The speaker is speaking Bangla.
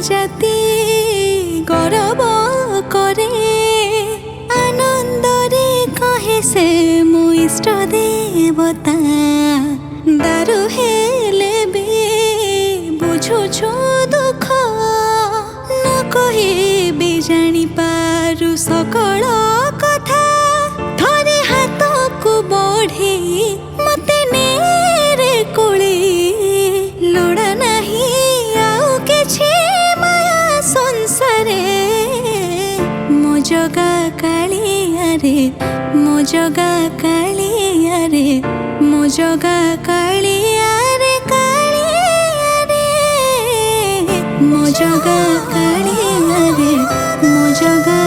জাতি গৌরব করে আনন্দরে কহে সে মো ইষ্ট দেবতা দারু হেলে বে বুঝুছো দুঃখ ন কহি বি জানি পারু সকল কথা থরে হাতকু বঢ়ি মতে নেরে কোলে লোড়া নাহি আউ কিছু মায়া সংসারে মো জগা কালিয়ারে মো জগা কালিয়ারে মো জগা কালিয়ারে কালিয়ারে মো জগা কালিয়ারে মো জগা